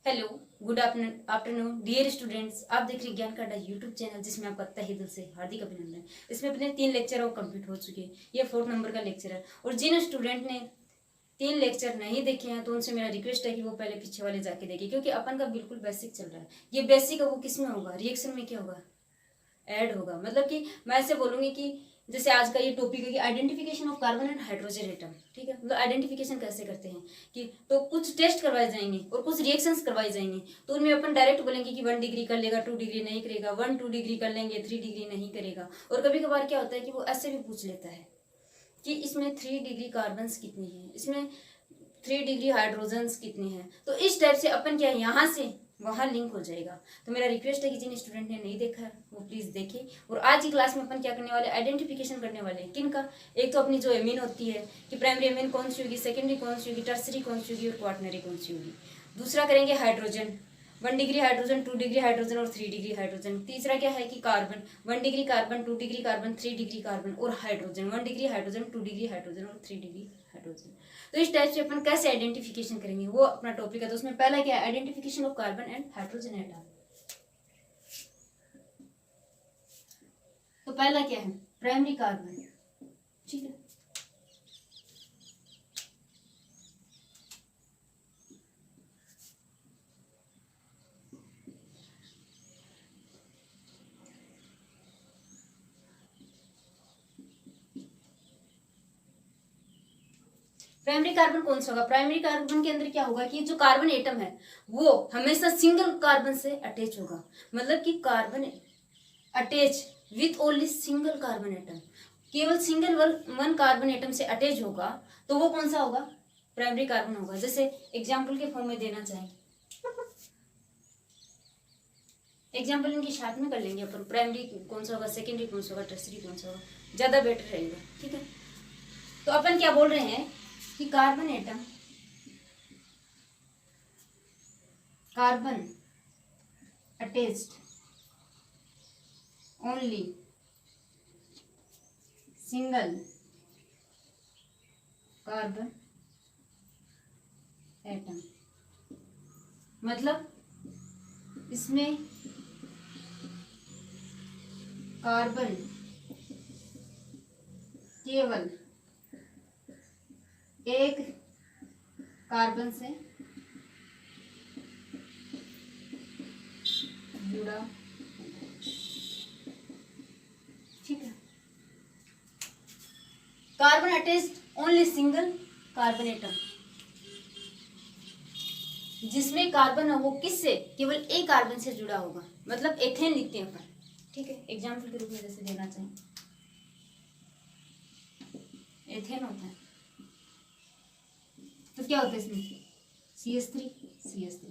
Hello, good afternoon dear students. आप देख रहे हैं ज्ञान का अड्डा यूट्यूब चैनल, जिसमें आपका तहे दिल से हार्दिक अभिनंदन। इसमें अपने 3 लेक्चर और कंप्लीट हो चुके हैं। ये 4th नंबर का लेक्चर है और जिन स्टूडेंट ने 3 लेक्चर नहीं देखे हैं तो उनसे मेरा रिक्वेस्ट है कि वो पहले पीछे वाले जाके देखें, क्योंकि अपन का बिल्कुल बेसिक चल रहा है। ये बेसिक है वो किस में होगा, रिएक्शन में क्या होगा, ऐड होगा। मतलब कि मैं ऐसे बोलूंगी कि जैसे आज का ये टॉपिक है कि identification of carbon and hydrogen atom. ठीक है, मतलब आइडेंटिफिकेशन कैसे करते हैं कि तो कुछ टेस्ट करवाए जाएंगे और कुछ रिएक्शंस करवाई जाएंगी। तो उनमें अपन डायरेक्ट बोलेंगे कि 1 डिग्री कर लेगा, 2 डिग्री नहीं करेगा, 1-2 डिग्री कर लेंगे, 3 डिग्री नहीं करेगा। और कभी कभार क्या होता है कि वो ऐसे भी पूछ लेता है कि इसमें 3 डिग्री कार्बन कितनी है, इसमें 3 डिग्री हाइड्रोजन कितनी है। तो इस टाइप से अपन क्या यहाँ से वहां लिंक हो जाएगा। तो मेरा रिक्वेस्ट है कि जिन स्टूडेंट ने नहीं देखा है वो प्लीज देखें। और आज की क्लास में अपन क्या करने वाले, आइडेंटिफिकेशन करने वाले हैं। किन का, एक तो अपनी जो एमीन होती है कि प्राइमरी एमीन कौन सी होगी, सेकेंडरी कौन सी होगी, टर्सरी कौन सी होगी और क्वार्टनरी कौन सी होगी। दूसरा करेंगे hydrogen, 1 degree hydrogen, 2 degree hydrogen और 3 डिग्री हाइड्रोजन। तीसरा क्या है कि carbon, 1 degree carbon, 2 degree carbon, 3 degree carbon और hydrogen, 1 degree hydrogen, 2 degree hydrogen और 3 डिग्री हाइड्रोजन। तो इस टाइप से अपन कैसे आइडेंटिफिकेशन करेंगे वो अपना टॉपिक है। तो उसमें पहला क्या है, identification of carbon and hydrogen atom. तो पहला क्या है, प्राइमरी कार्बन। ठीक है, प्राइमरी कार्बन कौन सा होगा, प्राइमरी कार्बन के अंदर क्या होगा कि जो कार्बन एटम है वो हमेशा सिंगल कार्बन से अटैच होगा। मतलब कि carbon attach with only single carbon atom, केवल सिंगल वन कार्बन एटम से अटैच होगा। तो वो कौन सा होगा, प्राइमरी कार्बन होगा। जैसे एग्जाम्पल के फॉर्म में देना चाहें, एग्जाम्पल इनके साथ में कर लेंगे अपन, प्राइमरी कौन सा होगा, सेकेंडरी कौन सा होगा, टर्सरी कौन सा होगा, ज्यादा बेटर रहेगा। ठीक है, तो अपन क्या बोल रहे हैं कि carbon atom, carbon attached only single carbon atom. मतलब इसमें कार्बन केवल एक कार्बन से जुड़ा। ठीक है, carbon attached only single carbon atom, जिसमें कार्बन है वो किससे, केवल एक कार्बन से जुड़ा होगा। मतलब एथेन लिखते हैं अपन। ठीक है, एग्जाम्पल के रूप में जैसे देना चाहिए, एथेन होता है तो क्या होता है इसमें, CH3।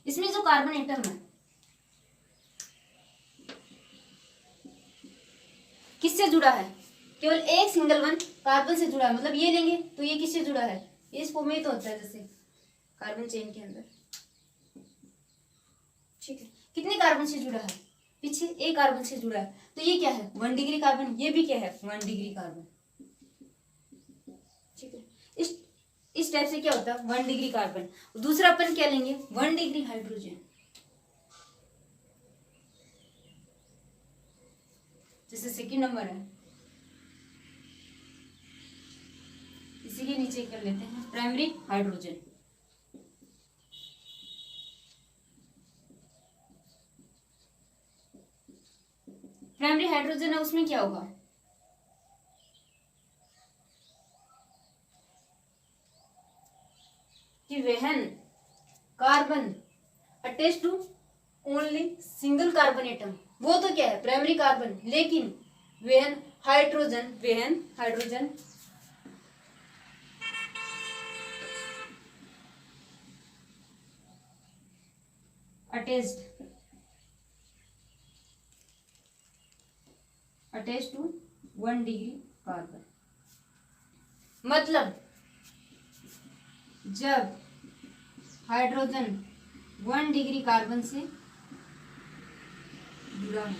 इसमें जो कार्बन एटम है किससे जुड़ा है, केवल एक सिंगल वन कार्बन से जुड़ा है। मतलब ये लेंगे तो ये किससे जुड़ा है, ये इस फॉर्म में तो होता है जैसे कार्बन चेन के अंदर। ठीक है, कितने कार्बन से जुड़ा है, पीछे एक कार्बन से जुड़ा है। तो ये क्या है, 1 डिग्री कार्बन, ये भी क्या है 1 डिग्री कार्बन। ठीक है, इस टाइप से क्या होता है 1 डिग्री कार्बन। दूसरा अपन क्या लेंगे, 1 डिग्री हाइड्रोजन। जैसे सेकेंड नंबर है, इसी के नीचे कर लेते हैं प्राइमरी हाइड्रोजन। प्राइमरी हाइड्रोजन है, उसमें क्या होगा, कि वहन carbon attach to only single carbon atom. वो तो क्या है प्राइमरी कार्बन, लेकिन वहन hydrogen attach to 1 degree carbon. मतलब जब हाइड्रोजन 1 डिग्री कार्बन से जुड़ा है,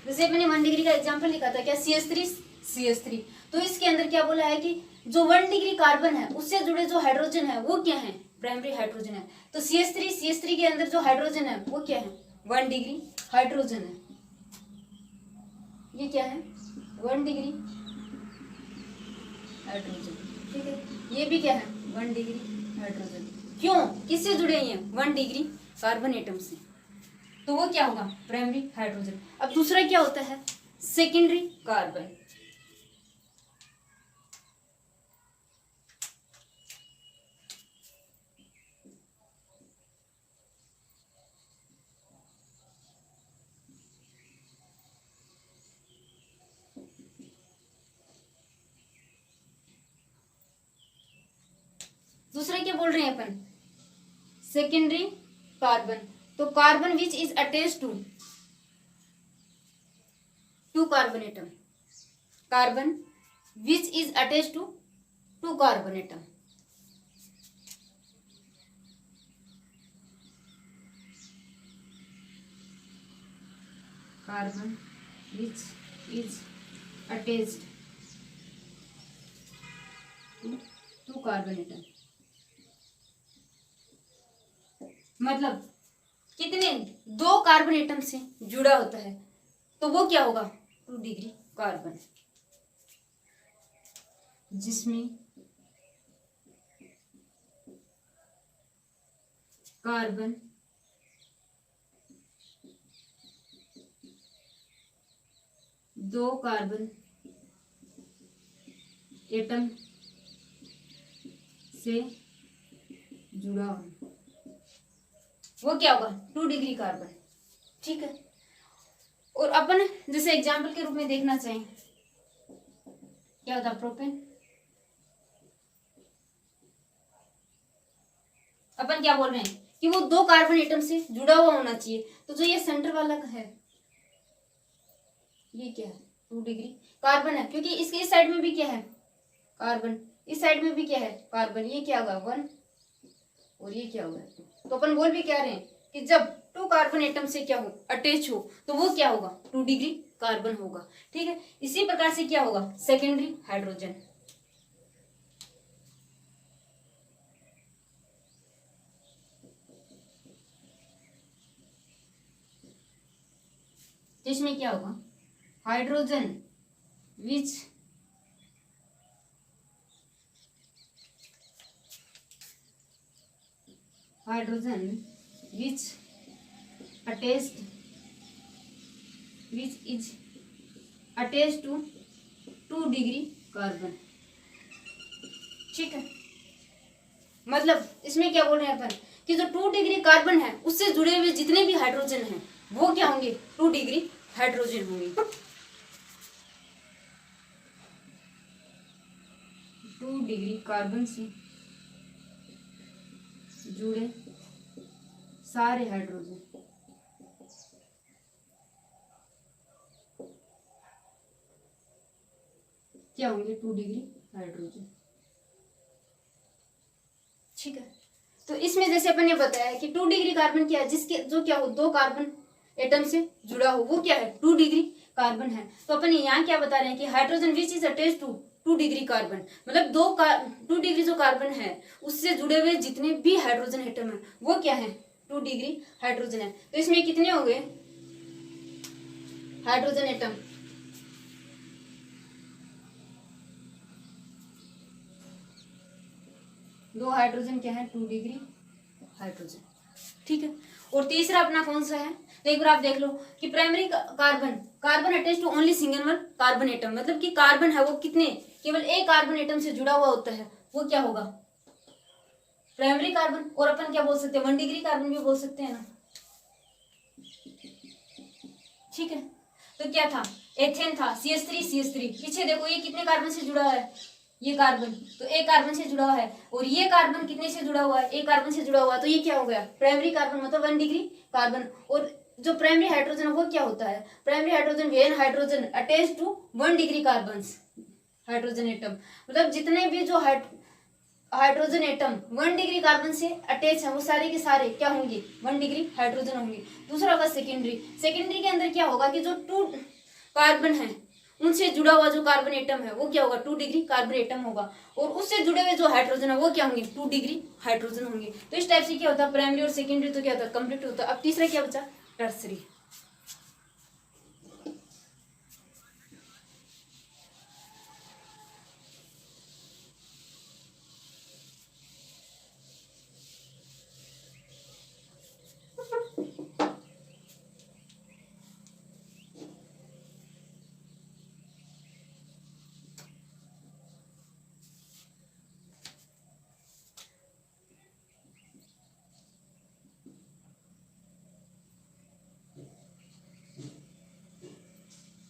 जैसे मैंने 1 डिग्री का एग्जांपल लिखा था क्या, CH3। तो इसके अंदर क्या बोला है कि जो 1 डिग्री कार्बन है उससे जुड़े जो हाइड्रोजन है वो क्या है, प्राइमरी हाइड्रोजन है। तो CH3 के अंदर जो हाइड्रोजन है वो क्या है, 1 डिग्री हाइड्रोजन है। ये क्या है, 1 डिग्री हाइड्रोजन, ठीक है। ये भी क्या है, 1 डिग्री हाइड्रोजन। क्यों, किससे जुड़े हैं, 1 डिग्री कार्बन एटम से, तो वो क्या होगा, प्राइमरी हाइड्रोजन। अब दूसरा क्या होता है, सेकेंडरी कार्बन। दूसरा क्या बोल रहे हैं अपन, सेकेंडरी कार्बन। तो carbon which is attached to carbon atom, carbon which is attached to carbon atom. Carbon which is attached to carbon atom, मतलब कितने, 2 कार्बन एटम से जुड़ा होता है, तो वो क्या होगा, 2 डिग्री कार्बन, जिसमें कार्बन दो कार्बन एटम से जुड़ा हो, वो क्या होगा, 2 डिग्री कार्बन, ठीक है। और अपन जैसे एग्जाम्पल के रूप में देखना चाहें, क्या होता है, प्रोपेन। अपन क्या बोल रहे हैं कि वो 2 कार्बन एटम से जुड़ा हुआ होना चाहिए, तो जो ये सेंटर वाला है ये क्या है, 2 डिग्री कार्बन है, क्योंकि इसके इस साइड में भी क्या है, कार्बन, इस साइड में भी क्या है, कार्बन। ये क्या होगा, 1, और ये क्या होगा 2। तो अपन बोल भी क्या रहे हैं कि जब 2 कार्बन एटम से क्या हो, अटैच हो, तो वो क्या होगा, 2 डिग्री कार्बन होगा, ठीक है। इसी प्रकार से क्या होगा, सेकेंडरी हाइड्रोजन। इसमें क्या होगा, hydrogen which is attached to 2 degree carbon, ठीक है। मतलब इसमें क्या बोल रहे हैं अपन कि जो 2 डिग्री कार्बन है उससे जुड़े हुए जितने भी हाइड्रोजन हैं वो क्या होंगे, 2 डिग्री हाइड्रोजन होंगे। 2 डिग्री कार्बन से जुड़े सारे हाइड्रोजन क्या होंगे, 2 डिग्री हाइड्रोजन, ठीक है। तो इसमें जैसे अपन ने बताया कि 2 डिग्री कार्बन क्या है, जिसके जो क्या हो, 2 कार्बन एटम से जुड़ा हो, वो क्या है, 2 डिग्री कार्बन है। तो अपन यहाँ क्या बता रहे हैं कि hydrogen which is attached to 2 degree carbon, मतलब 2 डिग्री जो कार्बन है उससे जुड़े हुए जितने भी हाइड्रोजन एटम है वो क्या है, 2 डिग्री हाइड्रोजन है। तो इसमें कितने हो गए हाइड्रोजन एटम, दो हाइड्रोजन क्या है, 2 डिग्री हाइड्रोजन, ठीक है। और तीसरा अपना कौन सा है, तो एक बार आप देख लो कि primary carbon attach to only single one carbon atom, मतलब कि कार्बन है वो कितने, केवल एक कार्बन एटम से जुड़ा हुआ होता है, वो क्या होगा, प्राइमरी कार्बन। और अपन क्या बोल सकते हैं, 1 डिग्री कार्बन भी बोल सकते हैं ना, ठीक है। तो क्या था, एथेन था, CH3 पीछे देखो ये कितने कार्बन से जुड़ा है, ये कार्बन, तो एक कार्बन से जुड़ा हुआ है, और ये कार्बन कितने से जुड़ा हुआ है, एक कार्बन से जुड़ा हुआ है, तो ये क्या हो गया, प्राइमरी कार्बन, मतलब 1 डिग्री कार्बन। और जो प्राइमरी हाइड्रोजन वो क्या होता है, primary hydrogen when hydrogen attach to 1 degree carbon hydrogen atom, मतलब जितने भी जो हाइड्रोजन एटम 1 डिग्री कार्बन से अटैच है वो सारे के सारे क्या होंगे, 1 डिग्री हाइड्रोजन होंगे। दूसरा होगा सेकेंडरी के अंदर क्या होगा कि जो 2 कार्बन है उनसे जुड़ा हुआ जो कार्बन एटम है वो क्या होगा, 2 डिग्री कार्बन एटम होगा, और उससे जुड़े हुए जो हाइड्रोजन है वो क्या होंगे, 2 डिग्री हाइड्रोजन होंगे। तो इस टाइप से क्या होता है, प्राइमरी और सेकेंडरी तो क्या होता है, कंप्लीट होता है। अब तीसरा क्या बचा, टर्सरी।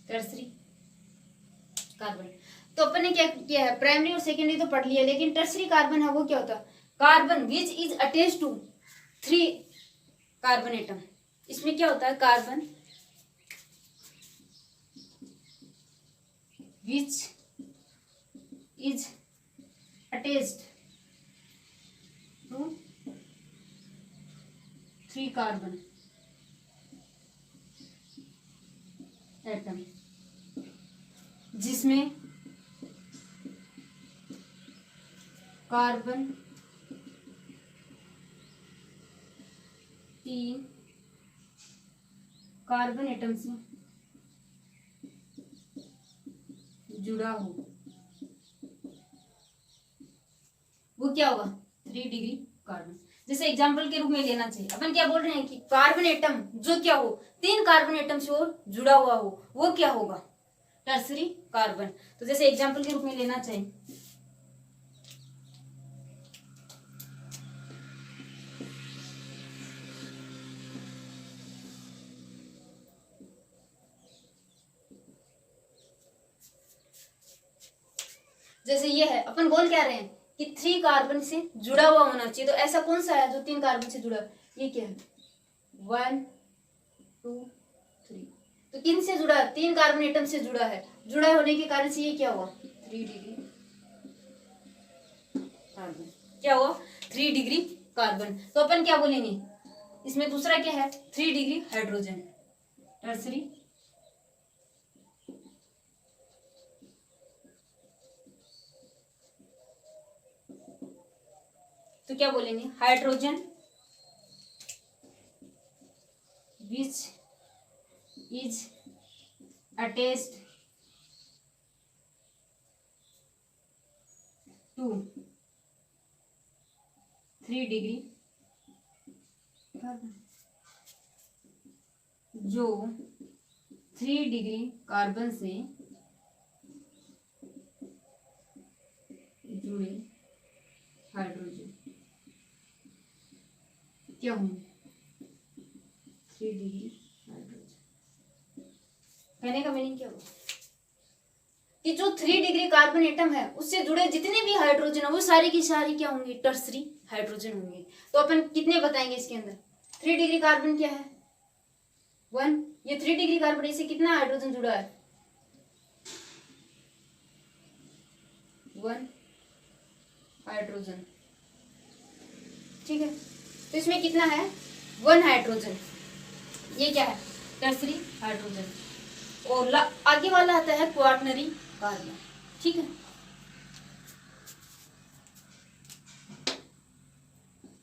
टर्सरी कार्बन, तो अपन ने क्या किया है, प्राइमरी और सेकेंडरी तो पढ़ लिया, लेकिन टर्सरी कार्बन है वो क्या होता है, carbon which is attached to 3 carbon atom. इसमें क्या होता है, carbon which is attached to 3 carbon atom, जिसमें कार्बन 3 कार्बन एटम से जुड़ा हो, वो क्या होगा, 3 डिग्री कार्बन। जैसे एग्जाम्पल के रूप में लेना चाहिए, अपन क्या बोल रहे हैं कि कार्बन एटम जो क्या हो, 3 कार्बन एटम से और जुड़ा हुआ हो, वो क्या होगा, टर्सरी कार्बन। तो जैसे एग्जाम्पल के रूप में लेना चाहिए, जैसे ये है, अपन बोल क्या रहे हैं कि 3 कार्बन से जुड़ा हुआ होना चाहिए, तो ऐसा कौन सा है जो 3 कार्बन से जुड़ा है, ये क्या है, 1 2 3, तो किन से जुड़ा है, 3 कार्बन एटम से जुड़ा है, जुड़ा होने के कारण से ये क्या हुआ, 3 डिग्री कार्बन, क्या हुआ, 3 डिग्री कार्बन। तो अपन क्या बोलेंगे, इसमें दूसरा क्या है, 3 डिग्री हाइड्रोजन, टर्सरी तो क्या बोलेंगे, hydrogen which is attached to 3 degree carbon, जो 3 डिग्री कार्बन से जुड़े हाइड्रोजन क्या होंगे, 3 डिग्री हाइड्रोजन। कहने का मीनिंग क्या होगा कि जो 3 डिग्री कार्बन एटम है उससे जुड़े जितने भी हाइड्रोजन है वो सारी की सारी क्या होंगे, टर्सरी हाइड्रोजन होंगे। तो अपन कितने बताएंगे इसके अंदर, 3 डिग्री कार्बन क्या है, 1, ये 3 डिग्री कार्बन, इससे कितना हाइड्रोजन जुड़ा है, 1 हाइड्रोजन, ठीक है। तो इसमें कितना है, 1 हाइड्रोजन, ये क्या है, टर्सरी हाइड्रोजन, और आगे वाला आता है क्वार्टनरी कार्बन, ठीक है।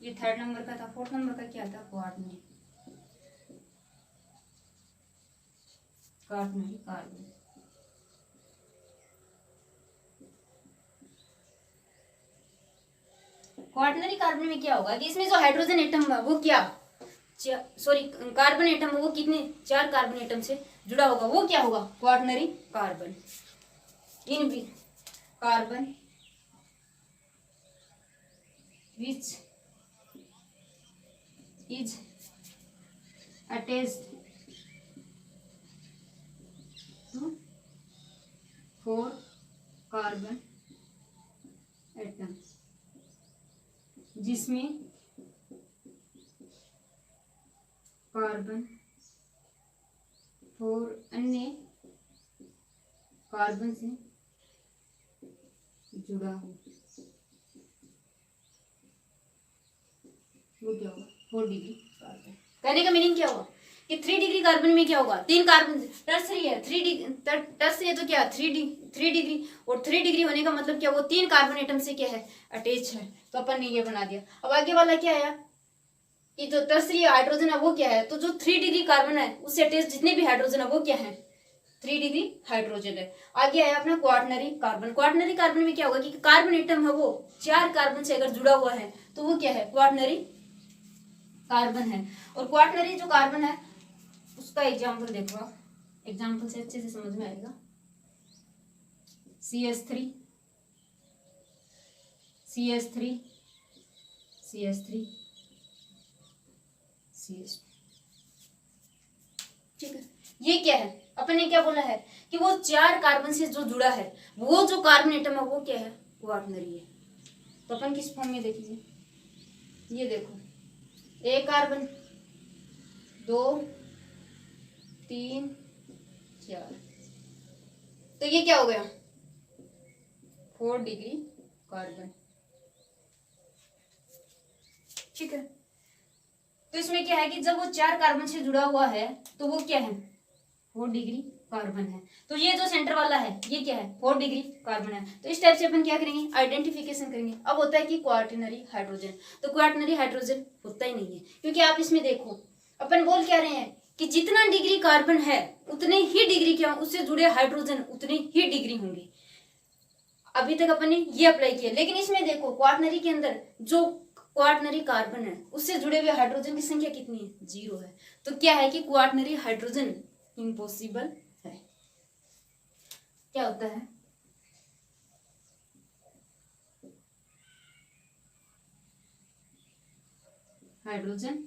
ये 3rd नंबर का था, 4th नंबर का क्या था, क्वार्टनरी कार्बन। क्वार्टनरी कार्बन में क्या होगा कि इसमें जो हाइड्रोजन एटम है वो क्या, सॉरी कार्बन एटम वो कितने, 4 कार्बन एटम से जुड़ा होगा, वो क्या होगा, क्वार्टनरी कार्बन। इन भी carbon which is attached to 4 carbon atom, जिसमें कार्बन 4 अन्य कार्बन से जुड़ा हो, वो क्या होगा, 4 डिग्री कार्बन। कहने का मीनिंग क्या हुआ कि 3 डिग्री कार्बन में क्या होगा, 3 कार्बन टर्सरी है, 3 डिग्री टर्सरी है तो क्या 3 डिग्री, और 3 डिग्री होने का मतलब क्या, वो 3 कार्बन एटम से क्या है, अटैच है। तो अपन ने ये बना दिया। अब आगे वाला क्या आया कि जो टर्सरी हाइड्रोजन है वो क्या है, तो जो 3 डिग्री कार्बन है उससे अटैच जितने भी हाइड्रोजन है वो क्या है, 3 डिग्री हाइड्रोजन है। आगे आया अपना क्वाटरनरी कार्बन। क्वाटरनरी कार्बन में क्या होगा कि कार्बन एटम है वो 4 कार्बन से अगर जुड़ा हुआ है तो वो क्या है, क्वाटरनरी कार्बन है। और क्वाटरनरी जो कार्बन है उसका एग्जाम्पल देखो आप, एग्जाम्पल से अच्छे से समझ में आएगा। CH3 CH3 CH3 CH2, ठीक है। ये क्या है, अपन ने क्या बोला है कि वो 4 कार्बन से जो जुड़ा है वो जो कार्बन एटम है वो क्या है, क्वाटरनरी है। तो अपन किस फॉर्म में देखिए, ये देखो, 1 कार्बन 2 3 4, तो ये क्या हो गया, 4 डिग्री कार्बन, ठीक है। तो इसमें क्या है कि जब वो 4 कार्बन से जुड़ा हुआ है तो वो क्या है, 4 डिग्री कार्बन है। तो ये जो सेंटर वाला है ये क्या है, 4 डिग्री कार्बन है। तो इस टाइप से अपन क्या करेंगे, आइडेंटिफिकेशन करेंगे। अब होता है कि क्वाटरनरी हाइड्रोजन, तो क्वाटरनरी हाइड्रोजन होता ही नहीं है, क्योंकि आप इसमें देखो अपन बोल क्या रहे हैं कि जितना डिग्री कार्बन है उतने ही डिग्री क्या, उससे जुड़े हाइड्रोजन उतने ही डिग्री होंगे। अभी तक अपन ने ये अप्लाई किया, लेकिन इसमें देखो क्वाटरनरी के अंदर जो क्वाटरनरी कार्बन है उससे जुड़े हुए हाइड्रोजन की संख्या कितनी है, 0 है। तो क्या है कि क्वाटरनरी हाइड्रोजन इम्पॉसिबल है। क्या होता है, हाइड्रोजन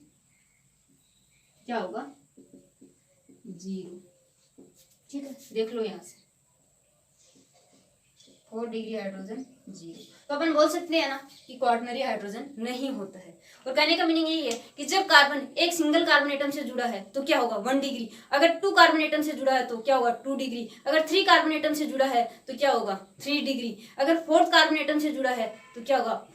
क्या होगा, 0, ठीक है। देख लो यहां से 4 डिग्री हाइड्रोजन 0। तो अपन बोल सकते हैं ना कि क्वाटरनरी हाइड्रोजन नहीं होता है। और कहने का मीनिंग यही है कि जब कार्बन एक सिंगल कार्बन एटम से जुड़ा है तो क्या होगा, 1 डिग्री। अगर 2 कार्बन एटम से जुड़ा है तो क्या होगा, 2 डिग्री। अगर 3 कार्बन एटम से जुड़ा है तो क्या होगा, 3 डिग्री। अगर 4th कार्बन एटम से जुड़ा है तो क्या होगा,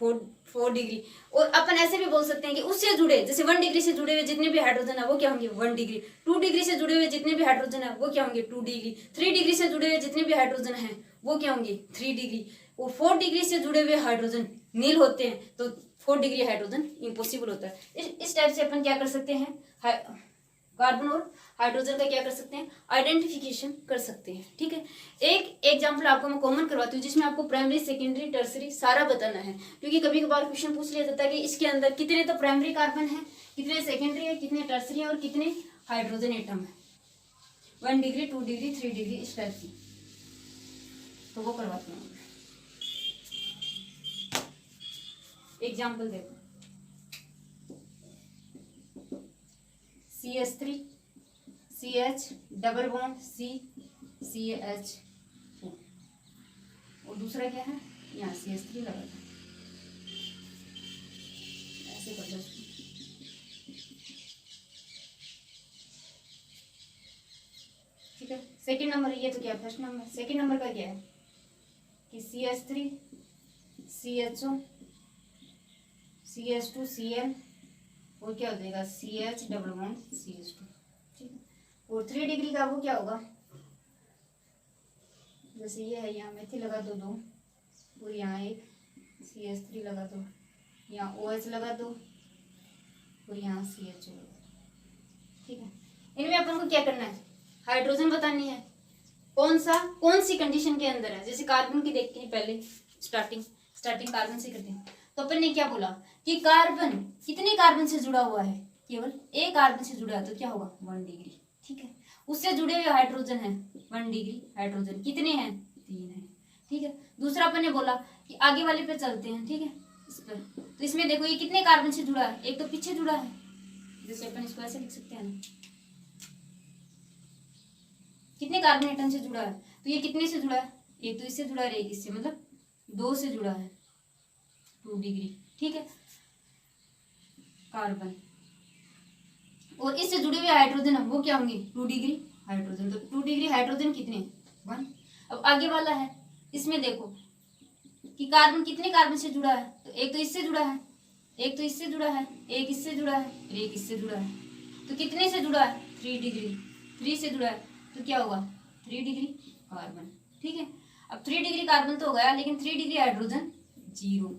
4 डिग्री। और अपन ऐसे भी बोल सकते हैं कि उससे जुड़े, जैसे 1 डिग्री से जुड़े हुए जितने भी हाइड्रोजन है वो क्या होंगे, 1 डिग्री। 2 डिग्री से जुड़े हुए जितने भी हाइड्रोजन है वो क्या होंगे, 2 डिग्री। 3 डिग्री से जुड़े हुए जितने भी हाइड्रोजन है वो क्या होंगे, 3 डिग्री। वो 4 डिग्री से जुड़े हुए हाइड्रोजन नील होते हैं तो 4 डिग्री हाइड्रोजन इम्पॉसिबल होता है। इस टाइप से अपन क्या कर सकते हैं, कार्बन और हाइड्रोजन का क्या कर सकते हैं, आइडेंटिफिकेशन कर सकते हैं, ठीक है। एक एग्जांपल आपको मैं कॉमन करवाती हूँ जिसमें आपको प्राइमरी सेकेंडरी टर्सरी सारा बताना है, क्योंकि कभी कभार क्वेश्चन पूछ लिया जाता है कि इसके अंदर कितने तो प्राइमरी कार्बन है, कितने सेकेंडरी है, कितने टर्सरी है और कितने हाइड्रोजन एटम है, 1 डिग्री 2 डिग्री 3 डिग्री इस टाइप की। तो वो करवाते हैं। एग्जाम्पल देखो, CH3 CH double bond C CH2 और दूसरा क्या है, यहाँ CH3 लगा था, ऐसे कर लो। ठीक है, सेकंड नंबर ये तो क्या, फर्स्ट नंबर। सेकंड नंबर का क्या है कि CH3 CHO CH2 Cl और क्या हो जाएगा CH डबल बॉन्ड CH2, ठीक है। और 3 डिग्री का वो क्या होगा, जैसे ये है, यहाँ मेथी लगा दो 2 और यहाँ एक CH3 लगा दो, यहाँ OH लगा दो और यहाँ CHO लगा दो, ठीक है। इनमें अपन को क्या करना है, हाइड्रोजन बतानी है, कौन सी कंडीशन के अंदर है। जैसे कार्बन की देखते हैं पहले, स्टार्टिंग कार्बन से करते हैं। तो अपन ने क्या बोला कि कार्बन कितने कार्बन से जुड़ा हुआ है, केवल एक कार्बन से जुड़ा है तो क्या होगा, 1 डिग्री, ठीक है। उससे जुड़े हुए हाइड्रोजन है 1 डिग्री हाइड्रोजन, कितने हैं, 3 है, ठीक है। दूसरा अपन ने बोला कि आगे वाले पे चलते हैं, ठीक है, इस पर। तो इसमें देखो ये कितने कार्बन से जुड़ा है, एक तो पीछे जुड़ा है, जैसे अपन इसको ऐसे लिख सकते हैं ना, कितने कार्बन एटम से जुड़ा है, तो ये कितने से जुड़ा है, एक तो इससे जुड़ा है, एक इससे, मतलब 2 से जुड़ा है, 2 डिग्री, ठीक है, कार्बन। और इससे जुड़े हुए हाइड्रोजन है वो क्या होंगे, 2 डिग्री हाइड्रोजन। तो 2 डिग्री हाइड्रोजन कितने, 1। अब आगे वाला है, इसमें देखो कि कार्बन कितने कार्बन से जुड़ा है, तो एक तो इससे जुड़ा है, एक तो इससे जुड़ा है, एक इससे जुड़ा है, एक इससे जुड़ा है। तो कितने से जुड़ा है, 3 डिग्री, 3 से जुड़ा है तो क्या होगा 3 डिग्री कार्बन। ठीक है, अब 3 डिग्री कार्बन तो हो गया, लेकिन 3 डिग्री हाइड्रोजन 0।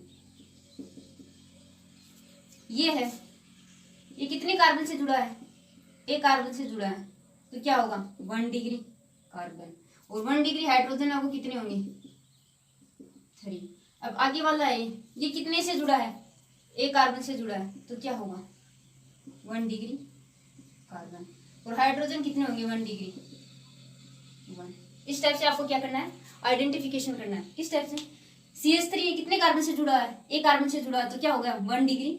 ये है, ये कितने कार्बन से जुड़ा है, एक कार्बन से जुड़ा है तो क्या होगा 1 डिग्री कार्बन, और 1 डिग्री हाइड्रोजन है वो कितने होंगे 3। अब आगे वाला है, ये कितने से जुड़ा है, एक कार्बन से जुड़ा है तो क्या होगा 1 डिग्री कार्बन, और हाइड्रोजन कितने होंगे 1 डिग्री 1। इस टाइप से आपको क्या करना है, आइडेंटिफिकेशन करना है। किस टाइप से, CH3 कितने कार्बन से जुड़ा है, एक कार्बन से जुड़ा है तो क्या हो गया 1 डिग्री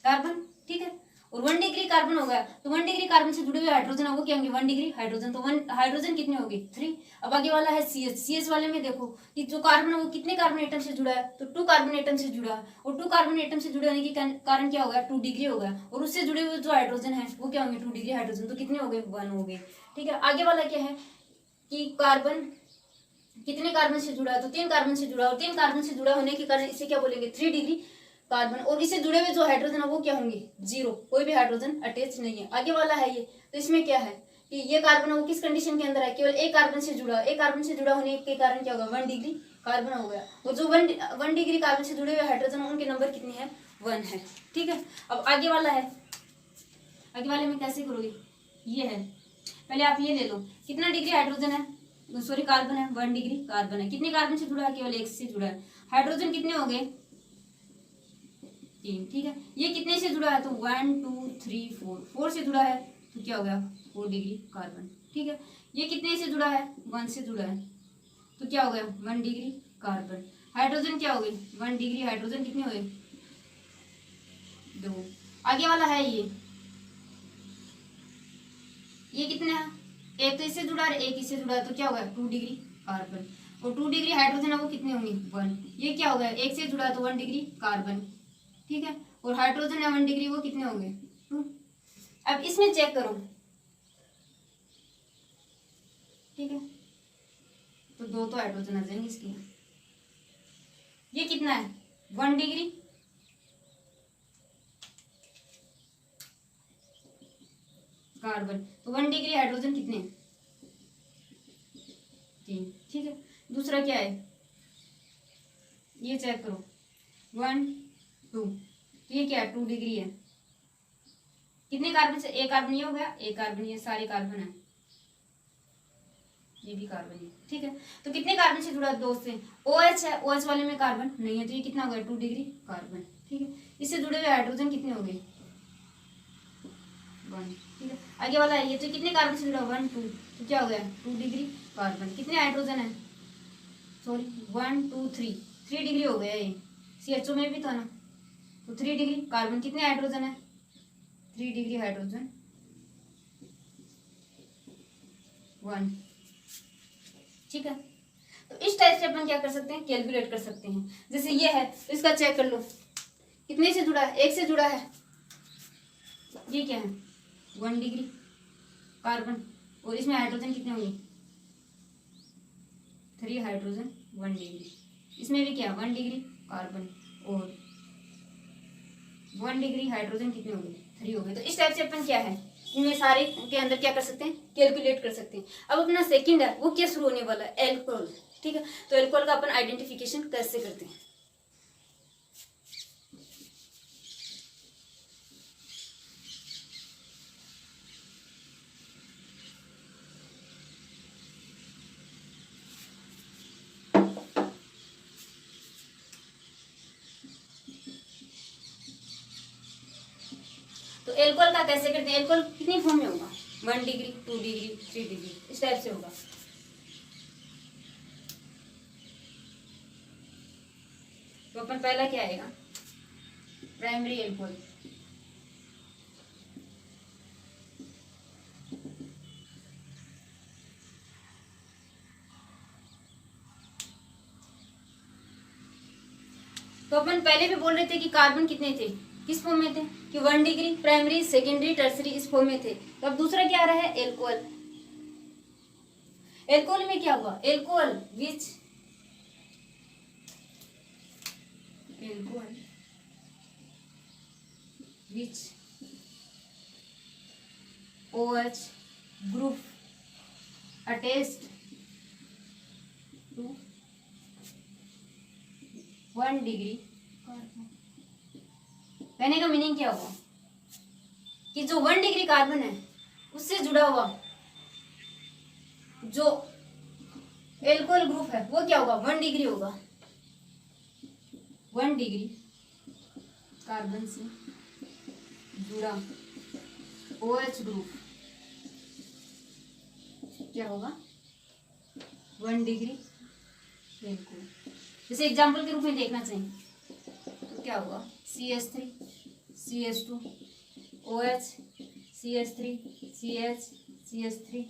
कार्बन। ठीक है, और 1 डिग्री कार्बन हो गया तो 1 डिग्री कार्बन से जुड़े हुए हाइड्रोजन है वो क्या होंगे 1 डिग्री हाइड्रोजन, तो 1 हाइड्रोजन कितने हो गए 3। अब आगे वाला है CH, CH वाले में देखो कि जो कार्बन है वो कितने कार्बन एटम से जुड़ा है, तो 2 कार्बन एटम से जुड़ा है, और 2 कार्बन एटम से जुड़े होने के कारण क्या हो गया 2 डिग्री हो गया, और उससे जुड़े हुए जो हाइड्रोजन है वो क्या होंगे 2 डिग्री हाइड्रोजन, तो कितने हो गए 1 हो गए। ठीक है, आगे वाला क्या है कि कार्बन कितने कार्बन से जुड़ा है, तो 3 कार्बन से जुड़ा, और 3 कार्बन से जुड़ा होने के कारण इसे क्या बोलेंगे 3 डिग्री कार्बन, और इससे जुड़े हुए जो हाइड्रोजन है वो क्या होंगे 0, कोई भी हाइड्रोजन अटैच नहीं है। आगे वाला है ये, तो इसमें क्या है कि ये कार्बन है वो किस कंडीशन के अंदर है, केवल एक कार्बन से जुड़ा, एक कार्बन से जुड़ा होने के कारण क्या होगा 1 डिग्री कार्बन हो गया, और जो 1 डिग्री कार्बन से जुड़े हुए हाइड्रोजन है उनके नंबर कितने हैं 1 है। ठीक है, अब आगे वाला है, आगे वाले में कैसे करोगे, ये है, पहले आप ये ले लो कितना डिग्री हाइड्रोजन है, सॉरी कार्बन है 1 डिग्री कार्बन है, कितने कार्बन से जुड़ा है केवल एक से जुड़ा है, हाइड्रोजन कितने हो गए 3। ठीक है, ये कितने से जुड़ा है तो 1 2 3 4, 4 से जुड़ा है तो क्या हो गया 4 डिग्री कार्बन। ठीक है, ये कितने से जुड़ा है 1 से जुड़ा है तो क्या हो गया 1 डिग्री कार्बन। हाइड्रोजन क्या हो गई 1 डिग्री हाइड्रोजन कितने हो गए 2। आगे वाला है ये कितना है, एक तो इससे जुड़ा है एक इससे जुड़ा है तो क्या होगा 2 डिग्री कार्बन, और 2 डिग्री हाइड्रोजन है वो कितने होंगे 1। ये क्या हो गया एक से जुड़ा है तो 1 डिग्री कार्बन। ठीक है, और हाइड्रोजन है 1 डिग्री वो कितने होंगे 2। अब इसमें चेक करो, ठीक है, तो 2 तो हाइड्रोजन आ जाएंगे इसके। ये कितना है 1 डिग्री कार्बन, तो 1 डिग्री हाइड्रोजन कितने 3। ठीक है, दूसरा क्या है ये चेक करो 1 2, तो ये क्या है 2 डिग्री है, कितने कार्बन से, एक कार्बन ये हो गया, एक कार्बन ये, सारे कार्बन है, ये भी कार्बन है। ठीक है, तो कितने कार्बन से जुड़ा है 2 से, OH है, OH वाले में कार्बन नहीं है तो ये कितना हो गया 2 डिग्री कार्बन। ठीक है, इससे जुड़े हुए हाइड्रोजन कितने हो गए 1। ठीक है, आगे वाला है ये, तो कितने कार्बन से जुड़ा 1 2, तो क्या हो गया 2 डिग्री कार्बन। कितने हाइड्रोजन है, सॉरी 1 2 3, 3 डिग्री हो गया ये, CHO में भी था ना, तो 3 डिग्री कार्बन। कितने हाइड्रोजन है 3 डिग्री हाइड्रोजन 1। ठीक है, तो इस टाइप से अपन क्या कर सकते हैं कैलकुलेट कर सकते हैं। जैसे ये है तो इसका चेक कर लो कितने से जुड़ा है, एक से जुड़ा है, ये क्या है 1 डिग्री कार्बन, और इसमें हाइड्रोजन कितने होंगे 3 हाइड्रोजन 1 डिग्री, इसमें भी क्या 1 डिग्री कार्बन और 1 डिग्री हाइड्रोजन कितने हो गए 3 हो गए। तो इस टाइप से अपन क्या है इनमें सारे के अंदर क्या कर सकते हैं कैलकुलेट कर सकते हैं। अब अपना सेकंड है वो क्या शुरू होने वाला है एल्कोहल। ठीक है, तो एल्कोहल का अपन आइडेंटिफिकेशन कैसे करते हैं। तो एल्कोहल का कैसे करते हैं, एल्कोहल कितनी फॉर्म में होगा 1 डिग्री 2 डिग्री 3 डिग्री, इस टाइप से होगा। तो अपन पहला क्या आएगा प्राइमरी एल्कोहल। तो अपन पहले भी बोल रहे थे कि कार्बन कितने थे, किस फॉर्म में थे कि 1 डिग्री प्राइमरी सेकेंडरी टर्सरी इस फॉर्म में थे। तो अब दूसरा क्या आ रहा है एल्कोहल। एल्कोहल में क्या हुआ alcohol which which OH group attached to 1 degree carbon. कहने का मीनिंग क्या हुआ कि जो 1 डिग्री कार्बन है उससे जुड़ा हुआ जो एल्कोहल ग्रुप है वो क्या होगा, 1 डिग्री होगा। 1 डिग्री कार्बन से जुड़ा OH ग्रुप क्या होगा, 1 डिग्री एल्कोहल। जैसे एग्जाम्पल के रूप में देखना चाहिए तो क्या होगा, CH3 CH2 OH CH3 CH CH3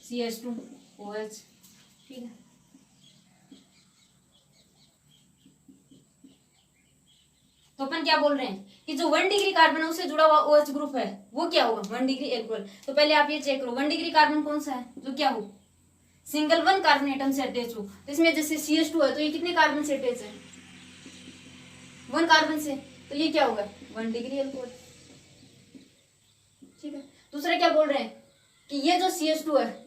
CH2 OH। ठीक है, तो अपन क्या बोल रहे हैं कि जो 1 डिग्री कार्बन है उससे जुड़ा हुआ OH ग्रुप है वो क्या होगा, 1 डिग्री एल्कोहल। तो पहले आप ये चेक करो 1 डिग्री कार्बन कौन सा है जो क्या हो, सिंगल 1 कार्बन एटम से अटैच हो। तो इसमें जैसे CH2 है तो ये कितने कार्बन से अटैच है, 1 कार्बन से, तो ये क्या होगा, 1 डिग्री एल्कोहल। ठीक है, दूसरा क्या बोल रहे हैं कि ये जो CH2 है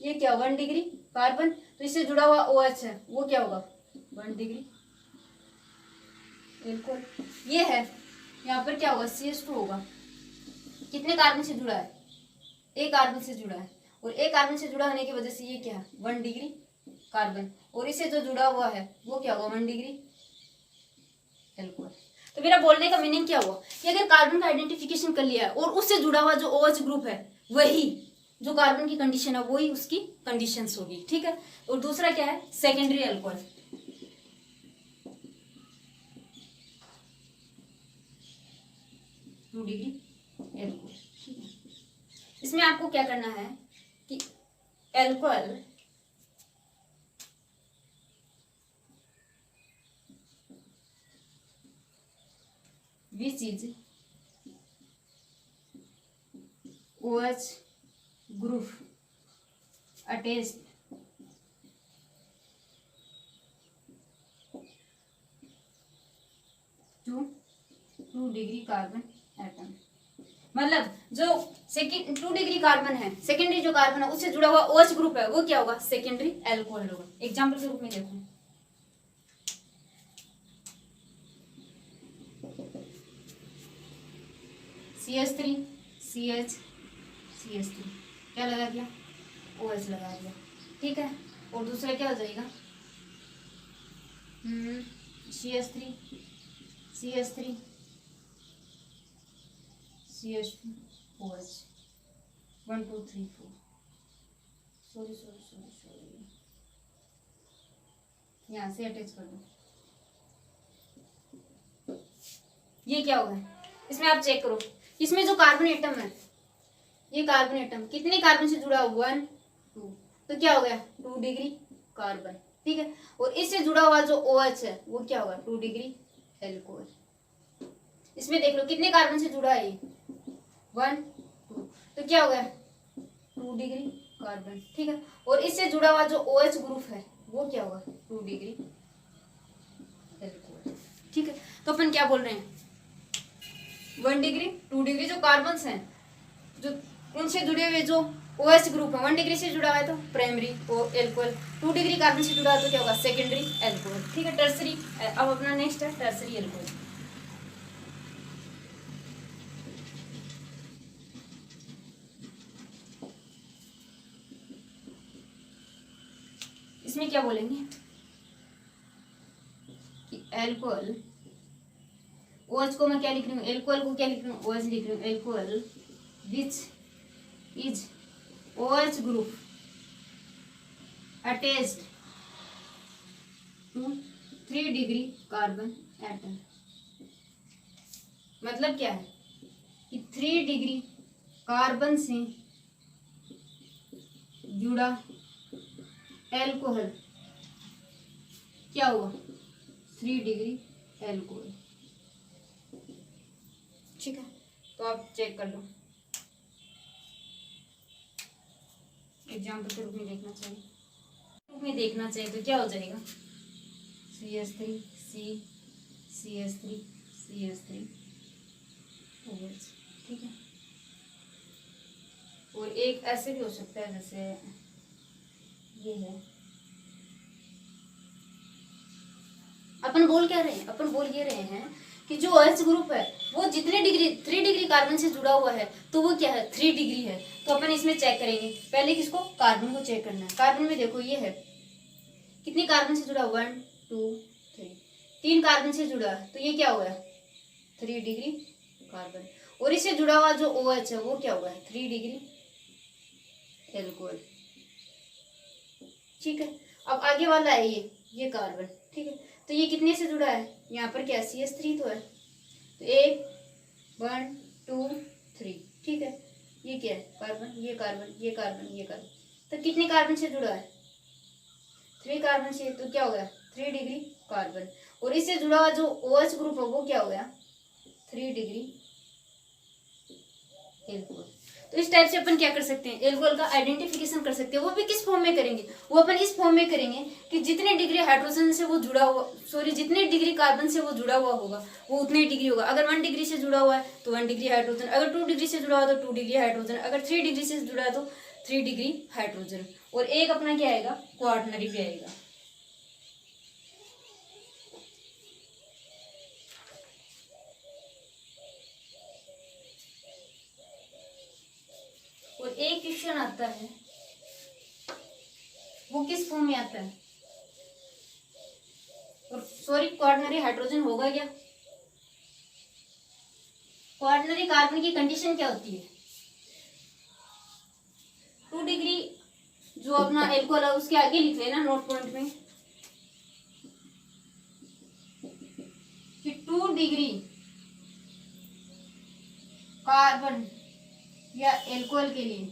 ये क्या 1 डिग्री कार्बन, तो इससे जुड़ा हुआ OH है वो क्या होगा, 1 डिग्री एल्कोहल। ये है यहाँ पर क्या होगा, CH2 होगा, कितने कार्बन से जुड़ा है, एक कार्बन से जुड़ा है, और एक कार्बन से जुड़ा होने की वजह से ये क्या है, 1 डिग्री कार्बन, और इससे जो जुड़ा हुआ है वो क्या होगा, 1 डिग्री एल्कोहल। तो मेरा बोलने का मीनिंग क्या हुआ कि अगर कार्बन का आइडेंटिफिकेशन कर लिया है और उससे जुड़ा हुआ जो OH ग्रुप है वही जो कार्बन की कंडीशन है वही उसकी कंडीशंस होगी। ठीक है, और दूसरा क्या है, सेकेंडरी एल्कोहल। 2 degree alcohol. ठीक है, इसमें आपको क्या करना है कि alcohol which is OH group attached to 2 degree carbon atom. मतलब जो 2 डिग्री कार्बन है, सेकेंडरी जो कार्बन है उससे जुड़ा हुआ OH ग्रुप है वो क्या होगा, सेकेंडरी एल्कोहल होगा। एग्जांपल के रूप में देखो CH3 CH CH3 क्या लगा दिया, OH लगा दिया। ठीक है, और दूसरा क्या हो जाएगा, CH3 CH3 CH2 OH 1 2 3 4 sorry यहाँ से अटैच कर दो। ये क्या होगा, इसमें आप चेक करो, इसमें जो कार्बन एटम है ये कार्बन एटम कितने कार्बन से जुड़ा हुआ, 1 2, तो क्या हो गया, 2 डिग्री कार्बन। ठीक है, और इससे जुड़ा हुआ जो OH है वो क्या होगा, 2 डिग्री एल्कोहल। इसमें देख लो कितने कार्बन से जुड़ा है ये, 1 2, तो क्या हो गया, 2 डिग्री कार्बन। ठीक है, और इससे जुड़ा हुआ जो OH ग्रुप है वो क्या होगा, 2 डिग्री एल्कोहल। ठीक है, तो अपन क्या बोल रहे हैं, 1 डिग्री 2 डिग्री जो कार्बन हैं जो उनसे जुड़े हुए जो OH ग्रुप है 1 डिग्री से जुड़ा हुआ है तो प्राइमरी एल्कोहल, 2 डिग्री कार्बन से जुड़ा है तो क्या होगा, सेकेंडरी एल्कोहल। ठीक है, टर्सरी। अब अपना नेक्स्ट है टर्सरी एल्कोहल। इसमें क्या बोलेंगे कि एल्कोहल, OH को मैं क्या लिख रही हूँ, एल्कोहल को क्या लिख रही हूँ, OH लिख रही हूँ। Alcohol which is OH group attached to 3 degree carbon atom. मतलब क्या है कि 3 डिग्री कार्बन से जुड़ा एल्कोहल क्या हुआ, 3 डिग्री एल्कोहल। ठीक है, तो आप चेक कर लो, एग्जाम्पल के रूप में देखना चाहिए, रूप में देखना चाहिए तो क्या हो जाएगा, CH3 C CH3 CH3 OH, ठीक है। और एक ऐसे भी हो सकता है, जैसे ये है। अपन बोल क्या रहे हैं, अपन बोल ये रहे हैं कि जो OH ग्रुप है वो जितने डिग्री 3 डिग्री कार्बन से जुड़ा हुआ है तो वो क्या है 3 डिग्री है। तो अपन इसमें चेक करेंगे, पहले किसको, कार्बन को चेक करना है। कार्बन में देखो ये है, कितनी कार्बन से जुड़ा, 1 2 3, 3 कार्बन से जुड़ा है, तो ये क्या हुआ है 3 डिग्री कार्बन। और इससे जुड़ा हुआ जो OH है वो क्या हुआ है 3 डिग्री एल्कोहल, ठीक है। अब आगे वाला है ये कार्बन, ठीक है। तो ये कितने से जुड़ा है, यहाँ पर क्या CH3 तो है, तो 1 1 2 3, ठीक है। ये क्या है कार्बन, ये कार्बन, ये कार्बन, ये कार्बन, तो कितने कार्बन से जुड़ा है 3 कार्बन से, तो क्या हो गया 3 डिग्री कार्बन। और इससे जुड़ा हुआ जो OH ग्रुप है वो क्या हो गया 3 डिग्री एल्कोहल। तो इस टाइप से अपन क्या कर सकते हैं, एल्कोहल का आइडेंटिफिकेशन कर सकते हैं। वो भी किस फॉर्म में करेंगे, वो अपन इस फॉर्म में करेंगे कि जितने डिग्री हाइड्रोजन से वो जुड़ा हुआ, सॉरी जितने डिग्री कार्बन से वो जुड़ा हुआ होगा वो उतने ही डिग्री होगा। अगर 1 डिग्री से जुड़ा हुआ है तो 1 डिग्री हाइड्रोजन, अगर 2 डिग्री से जुड़ा हुआ तो 2 डिग्री हाइड्रोजन, अगर 3 डिग्री से जुड़ा है तो 3 डिग्री हाइड्रोजन। और एक अपना क्या आएगा, क्वार्टनरी भी आएगा। और एक क्वेश्चन आता है, वो किस फॉर्म में आता है, और सॉरी क्वार्टनरी हाइड्रोजन होगा क्या, क्वार्टनरी कार्बन की कंडीशन क्या होती है 2 डिग्री, जो अपना एल्कोहल है उसके आगे लिख लेना नोट पॉइंट में कि 2 डिग्री कार्बन या एल्कोहल के लिए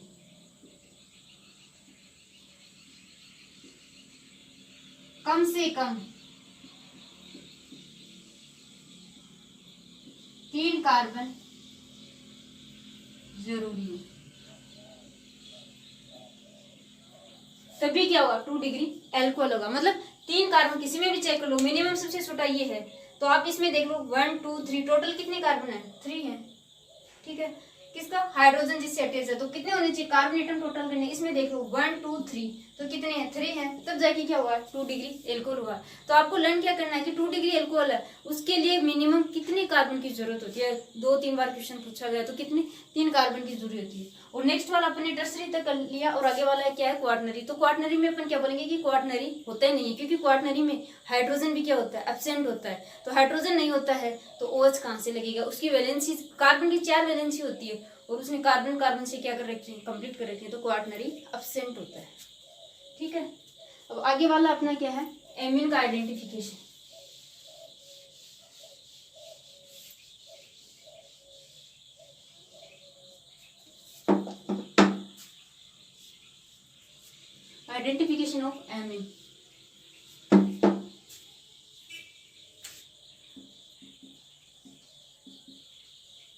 कम से कम 3 कार्बन जरूरी है, तभी क्या होगा 2 डिग्री एल्कोहल होगा। मतलब 3 कार्बन किसी में भी चेक कर लो, मिनिमम सबसे छोटा ये है, तो आप इसमें देख लो 1 2 3, टोटल कितने कार्बन है 3 है, ठीक है। किसका, हाइड्रोजन जिससे अटैच है, तो कितने होने चाहिए कार्बन एटम टोटल करने, इसमें देख लो 1 2 3, तो कितने हैं 3 हैं, तब जाके क्या हुआ 2 डिग्री एल्कोहल हुआ। तो आपको लर्न क्या करना है कि 2 डिग्री एल्कोहल है, उसके लिए मिनिमम कितने कार्बन की जरूरत होती है। 2-3 बार क्वेश्चन पूछा गया, तो कितने 3 कार्बन की जरूरत होती है। और नेक्स्ट वाला अपने टर्सरी तक कर लिया, और आगे वाला क्या है क्वार्टनरी। तो क्वार्टनरी में अपन क्या बोलेंगे कि क्वार्टनरी होता ही नहीं है, क्योंकि क्वार्टनरी में हाइड्रोजन भी क्या होता है एब्सेंट होता है। तो हाइड्रोजन नहीं होता है तो OH कहाँ से लगेगा, उसकी वैलेंसी, कार्बन की 4 वैलेंसी होती है और उसने कार्बन कार्बन से क्या कर रखी है कंप्लीट कर रखी है, तो क्वार्टनरी एब्सेंट होता है, ठीक है। अब आगे वाला अपना क्या है एमीन का आइडेंटिफिकेशन। आइडेंटिफिकेशन ऑफ एमीन,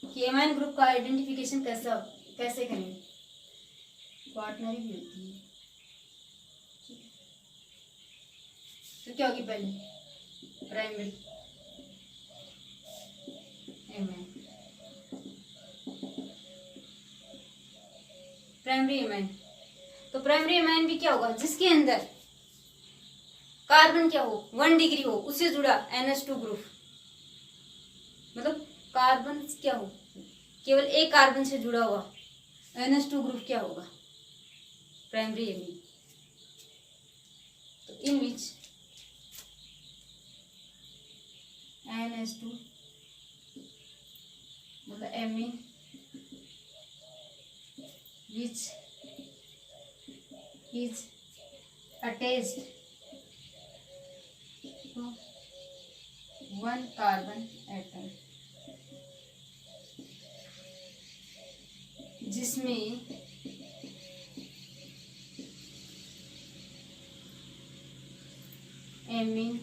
कि एमाइन ग्रुप का आइडेंटिफिकेशन कैसे करेंगे, क्वार्टनरी भी होती है, तो क्या होगी पहले प्राइमरी एमाइन, प्राइमरी एमाइन। तो प्राइमरी एमाइन भी क्या होगा जिसके अंदर कार्बन क्या हो 1 डिग्री हो, उससे जुड़ा NH2 ग्रुप, मतलब कार्बन क्या हो केवल एक कार्बन से जुड़ा हुआ NH2 ग्रुप क्या होगा प्राइमरी एमीन। तो इन विच NH2 मतलब amine which is attached to 1 carbon atom, जिसमें एमीन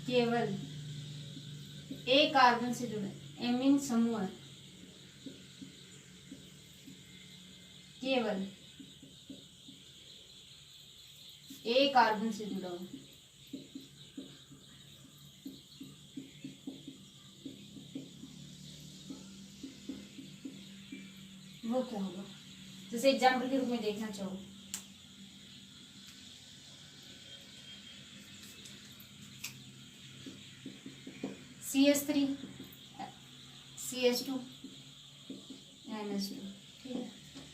केवल एक कार्बन से जुड़ा, एमीन समूह केवल ए कार्बन से जुड़ा हुआ, वो क्या होगा? जैसे एग्जाम्पल के रूप में देखना चाहो, CH3 CH2 NH2, ठीक है।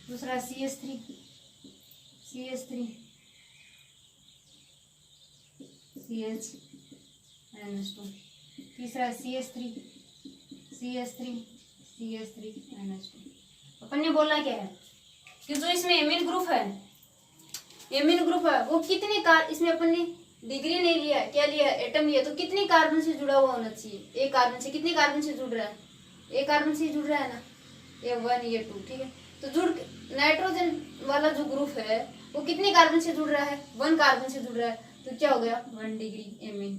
दूसरा CH3 CH3 CH NH2, तीसरा CH3 CH3 CH3 NH2। अपन ने बोला क्या है कि जो इसमें एमीन ग्रुप है, एमीन ग्रुप है वो कितने इसमें अपन ने डिग्री नहीं लिया है, क्या लिया है? एटम लिया। तो कितने कार्बन से जुड़ा हुआ होना चाहिए? एक कार्बन से। कितने कार्बन से जुड़ रहा है? एक कार्बन से जुड़ रहा है ना, ये 1 ये 2, ठीक है। तो जुड़ नाइट्रोजन वाला जो ग्रुप है वो कितने कार्बन से जुड़ रहा है? 1 कार्बन से जुड़ रहा है। तो क्या हो गया? 1 डिग्री एमीन,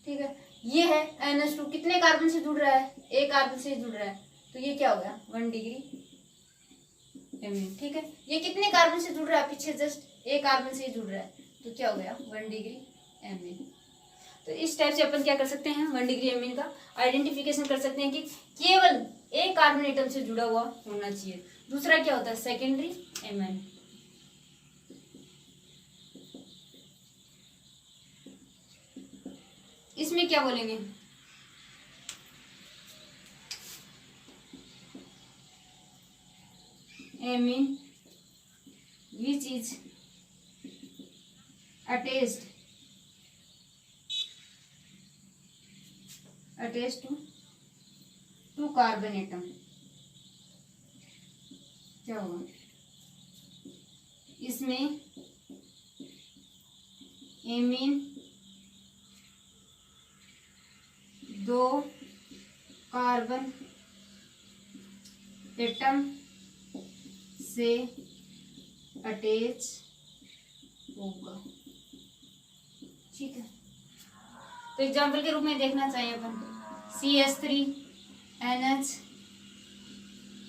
ठीक है। ये है NH2, कितने कार्बन से जुड़ रहा है? एक कार्बन से जुड़ रहा है। तो ये क्या हो गया? 1 डिग्री एमीन, ठीक है। ये कितने कार्बन से जुड़ रहा है? पीछे जस्ट एक कार्बन से जुड़ रहा है। तो क्या हो गया? 1 डिग्री एमीन। तो इस टाइप से अपन क्या कर सकते हैं? 1 डिग्री एमीन का आइडेंटिफिकेशन कर सकते हैं कि केवल एक कार्बन एटम से जुड़ा हुआ होना चाहिए। दूसरा क्या होता है? Secondary amine. इसमें क्या बोलेंगे? Amine which is attached to carbon atom। क्या होगा? इसमें एमीन 2 कार्बन एटम से अटैच होगा, ठीक है। तो एग्जाम्पल के रूप में देखना चाहिए अपन CH3 NH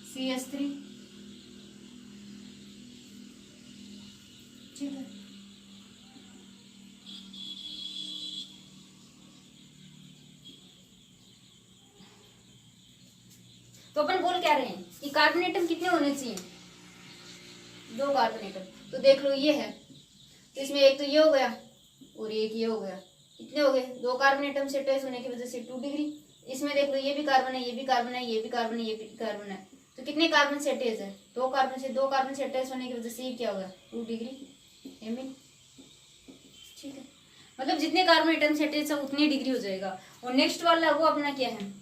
CH3, ठीक है। तो अपन बोल क्या रहे हैं कि कार्बन एटम कितने होने चाहिए? 2 कार्बन एटम। तो देख लो ये है, तो इसमें एक तो ये हो गया और एक ये हो गया। कितने हो गए? 2 कार्बन एटम से अटैच होने की वजह से 2 डिग्री। इसमें देख लो ये भी कार्बन है, ये भी कार्बन है, ये भी कार्बन है, ये भी कार्बन है। तो कितने कार्बन से अटैच है? 2 कार्बन से अटैच होने की वजह से ये क्या होगा? 2 डिग्री एमीन, ठीक है। मतलब जितने कार्बन एटम से अटैच है उतनी डिग्री हो जाएगा। और नेक्स्ट वाला वो अपना क्या है?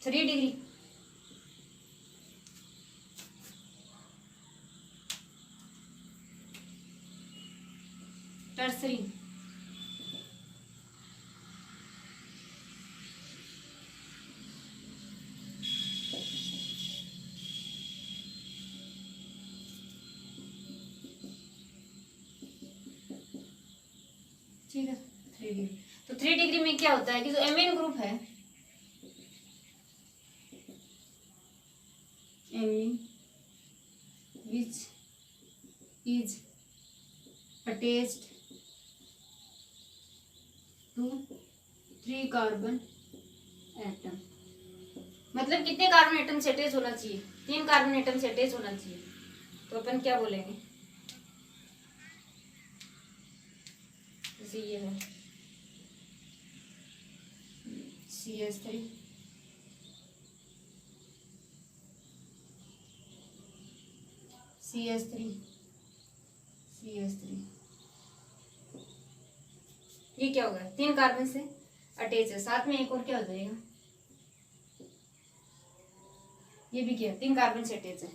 3 डिग्री। टर्सरी, ठीक है। 3 डिग्री। तो 3 डिग्री में क्या होता है कि जो एमीन ग्रुप है, amine which is attached to 3 carbon atom. मतलब कितने कार्बन एटम से अटैच होना चाहिए? 3 कार्बन एटम से अटैच होना चाहिए। तो अपन क्या बोलेंगे? जैसे ये है CH3 CH3 CH3, ये क्या होगा? 3 कार्बन से अटैच है, साथ में एक और क्या हो जाएगा? ये भी क्या? 3 कार्बन से अटैच है।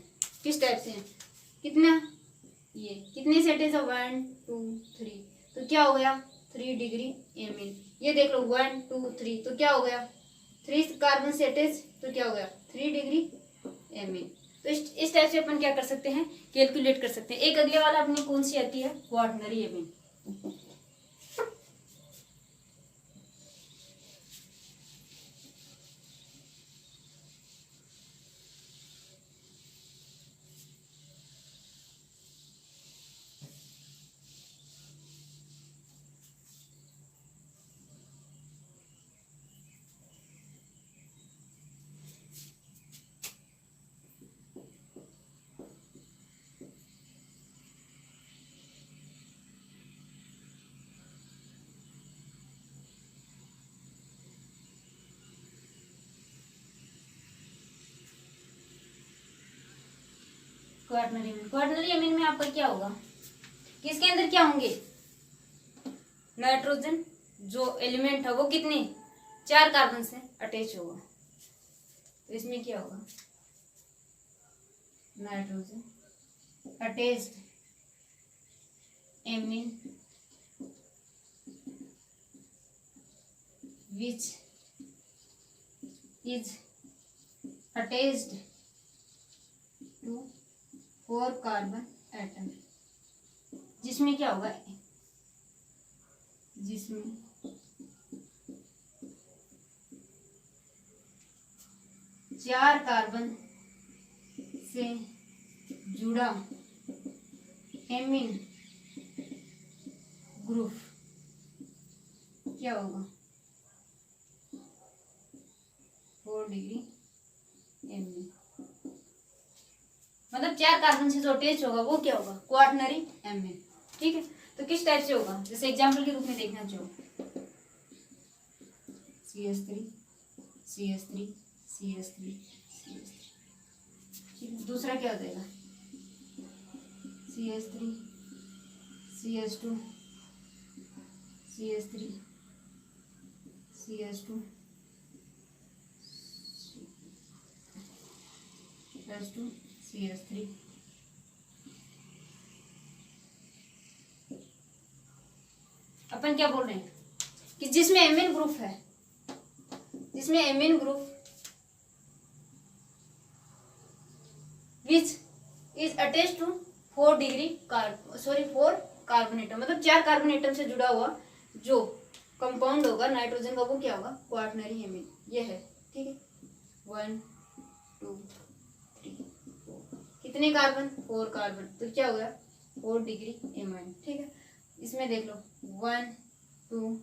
किस टाइप से है? कितना? ये कितने से अटैच है? 1 2 3। तो क्या हो गया? 3 डिग्री एमीन। ये देख लो 1 2 3, तो क्या हो गया? 3 कार्बन से अटैच, तो क्या हो गया? 3 डिग्री एमीन। तो इस टाइप से अपन क्या कर सकते हैं? कैलकुलेट कर सकते हैं। एक अगले वाला अपनी कौन सी आती है? Quaternary amine. क्वाaternary एमीन में आपका क्या होगा, किसके अंदर क्या होंगे, नाइट्रोजन जो एलिमेंट है वो कितने 4 कार्बन से अटैच होगा। तो इसमें क्या होगा, nitrogen attached amine which is attached to 4 carbon atom, जिसमें क्या होगा, जिसमें 4 कार्बन से जुड़ा एमीन ग्रुप क्या होगा, 4 डिग्री एमीन। मतलब 4 कार्बन से जो अटैच होगा वो क्या होगा, क्वाaternary एमीन। ठीक है, तो किस टाइप से होगा, जैसे एग्जांपल के रूप में देखना चाहो, CH3 CH3 CH3 CH3। ठीक है, दूसरा क्या हो जाएगा, CH3 CH2 CH3 CH2 CH2 CH3। अपन क्या बोल रहे हैं कि जिसमें एमीन ग्रुप है, जिसमें amine group which is attached to 4 degree 4 carbon atom, मतलब 4 कार्बन एटम से जुड़ा हुआ जो कंपाउंड होगा नाइट्रोजन का वो क्या होगा, क्वाaternary एमीन। ये है, ठीक है, 1 2 3 4, कितने कार्बन, 4 कार्बन, तो क्या होगा 4 डिग्री एमाइन। ठीक है, इसमें देख लो 1 2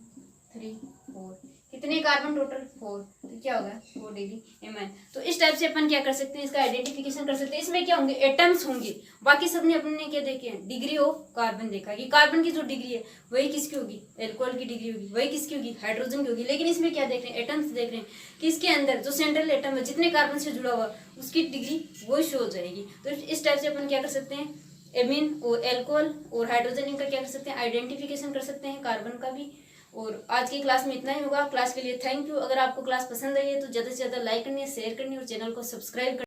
3 4, कितने कार्बन टोटल 4, तो क्या होगा 4 डिग्री एमाइन। तो इस टाइप से अपन क्या कर सकते हैं, इसका आइडेंटिफिकेशन कर सकते हैं। इसमें क्या होंगे, एटम्स होंगे। बाकी सबने अपन ने क्या देखे हैं, डिग्री ऑफ कार्बन देखा कि कार्बन की जो डिग्री है वही किसकी होगी, एल्कोहल की डिग्री होगी, वही किसकी होगी, हाइड्रोजन की होगी। लेकिन इसमें क्या देख रहे हैं, एटम्स देख रहे हैं कि इसके अंदर जो सेंट्रल एटम है जितने कार्बन से जुड़ा हुआ उसकी डिग्री वही शो हो जाएगी। तो इस टाइप से अपन क्या कर सकते हैं, एमीन और एल्कोहल और हाइड्रोजन इनका क्या कर सकते हैं, आइडेंटिफिकेशन कर सकते हैं, कार्बन का भी। और आज की क्लास में इतना ही होगा। क्लास के लिए थैंक यू। अगर आपको क्लास पसंद आई है तो ज़्यादा से ज़्यादा लाइक करनी है, शेयर करनी है और चैनल को सब्सक्राइब करनी है।